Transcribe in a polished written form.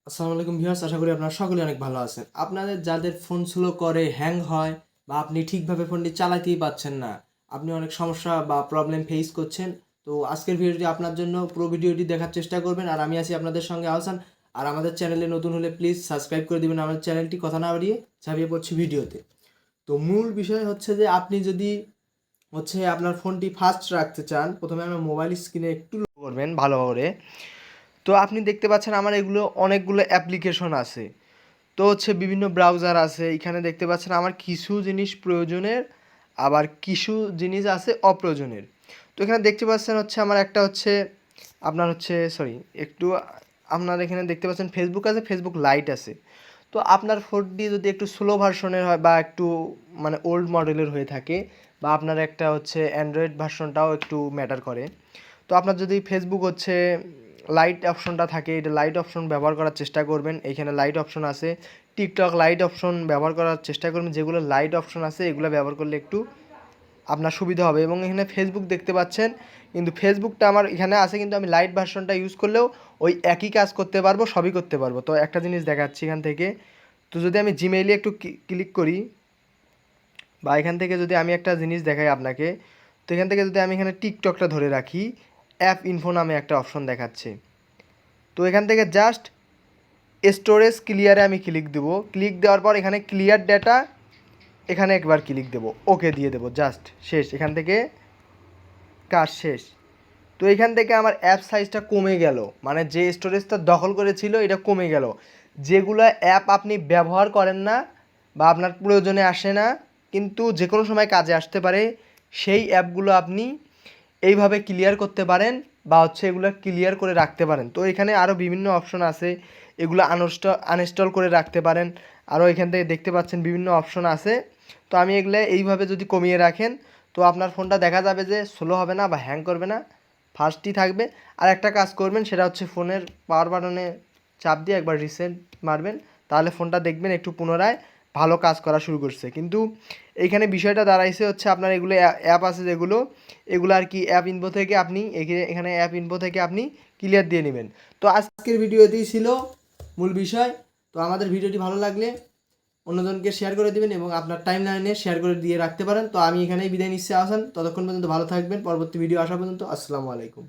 আসসালামু আলাইকুম ভিউয়ার্স, আশা করি আপনারা সকলে অনেক ভালো আছেন। আপনাদের যাদের ফোন স্লো করে, হ্যাং হয় বা আপনি ঠিকভাবে ফোনটি চালাতেই পারছেন না, আপনি অনেক সমস্যা বা প্রবলেম ফেস করছেন, তো আজকের ভিডিওটি আপনার জন্য। পুরো ভিডিওটি দেখার চেষ্টা করবেন আর আমি আছি আপনাদের সঙ্গে আহসান। আর আমাদের চ্যানেলে নতুন হলে প্লিজ সাবস্ক্রাইব করে দিবেন আমাদের চ্যানেলটি। কথা না বাড়িয়ে ঝাঁপিয়ে পড়ছি ভিডিওতে। তো মূল বিষয় হচ্ছে যে আপনি যদি আপনার ফোনটি ফাস্ট রাখতে চান, প্রথমে আমার মোবাইল স্ক্রিনে একটু লক্ষ্য করবেন ভালো করে। তো আপনি দেখতে পাচ্ছেন আমার এগুলো অনেকগুলো অ্যাপ্লিকেশন আছে। তো বিভিন্ন ব্রাউজার আছে, এখানে দেখতে পাচ্ছেন আমার কিছু জিনিস প্রয়োজনের, আবার কিছু জিনিস আছে অপ্রয়োজনের। তো এখানে দেখতে পাচ্ছেন আমার একটা আপনার সরি একটু আপনার এখানে দেখতে পাচ্ছেন ফেসবুক আছে, ফেসবুক লাইট আছে। তো আপনার ফোনটি যদি একটু স্লো ভার্সনের হয় বা একটু মানে ওল্ড মডেলের হয়ে থাকে, বা আপনার একটা অ্যান্ড্রয়েড ভার্সনটাও একটু ম্যাটার করে। তো আপনার যদি ফেসবুক লাইট অপশনটা থাকে, এটা লাইট অপশন ব্যবহার করার চেষ্টা করবেন। এইখানে লাইট অপশন আছে। টিকটক লাইট অপশন ব্যবহার করার চেষ্টা করবেন। যেগুলো লাইট অপশন আছে এগুলো ব্যবহার করলে একটু আপনার সুবিধা হবে। এবং এখানে ফেসবুক দেখতে পাচ্ছেন, কিন্তু ফেসবুকটা আমার এখানে আছে, কিন্তু আমি লাইট ভার্সনটা ইউজ করলেও ওই একই কাজ করতে পারবো, সবই করতে পারবো। তো একটা জিনিস দেখাচ্ছি এখান থেকে। তো যদি আমি জিমেইলে একটু ক্লিক করি, বা এখান থেকে যদি আমি একটা জিনিস দেখাই আপনাকে, তো এখান থেকে যদি আমি এখানে টিকটকটা ধরে রাখি, অ্যাপ ইনফো নামে একটা অপশন দেখাচ্ছে। তো এখান থেকে জাস্ট স্টোরেজ ক্লিয়ারে আমি ক্লিক দেবো। ক্লিক দেওয়ার পর এখানে ক্লিয়ার ডেটা, এখানে একবার ক্লিক দেবো, ওকে দিয়ে দেবো, জাস্ট শেষ। এখান থেকে কাজ শেষ। তো এখান থেকে আমার অ্যাপ সাইজটা কমে গেল, মানে যে স্টোরেজটা দখল করেছিল এটা কমে গেল। যেগুলো অ্যাপ আপনি ব্যবহার করেন না বা আপনার প্রয়োজনে আসে না, কিন্তু যে কোনো সময় কাজে আসতে পারে, সেই অ্যাপগুলো আপনি এইভাবে ক্লিয়ার করতে পারেন, বা এগুলো ক্লিয়ার করে রাখতে পারেন। তো এখানে আরও বিভিন্ন অপশন আছে, এগুলো আনইনস্টল করে রাখতে পারেন। আরও এখান থেকে দেখতে পাচ্ছেন বিভিন্ন অপশন আছে। তো আমি এগুলো এইভাবে যদি কমিয়ে রাখেন, তো আপনার ফোনটা দেখা যাবে যে স্লো হবে না বা হ্যাং করবে না, ফাস্টই থাকবে। আর একটা কাজ করবেন, সেটা ফোনের পাওয়ার বাটনে চাপ দিয়ে একবার রিসেট মারবেন, তাহলে ফোনটা দেখবেন একটু পুনরায় ভালো কাজ করা শুরু করছে। কিন্তু এইখানে বিষয়টা দাঁড়াইছে আপনার এগুলো অ্যাপ আছে যেগুলো, এগুলো আর কি অ্যাপ ইনফো থেকে আপনি এখানে অ্যাপ ইনফো থেকে আপনি ক্লিয়ার দিয়ে নেবেন। তো আজকের ভিডিও এতেই ছিল মূল বিষয়। তো আমাদের ভিডিওটি ভালো লাগলে অন্যজনকে শেয়ার করে দিবেন এবং আপনার টাইম লাইনে শেয়ার করে দিয়ে রাখতে পারেন। তো আমি এখানেই বিদায় নিচ্ছি আহসান। ততক্ষণ পর্যন্ত ভালো থাকবেন। পরবর্তী ভিডিও আসা পর্যন্ত আসসালামু আলাইকুম।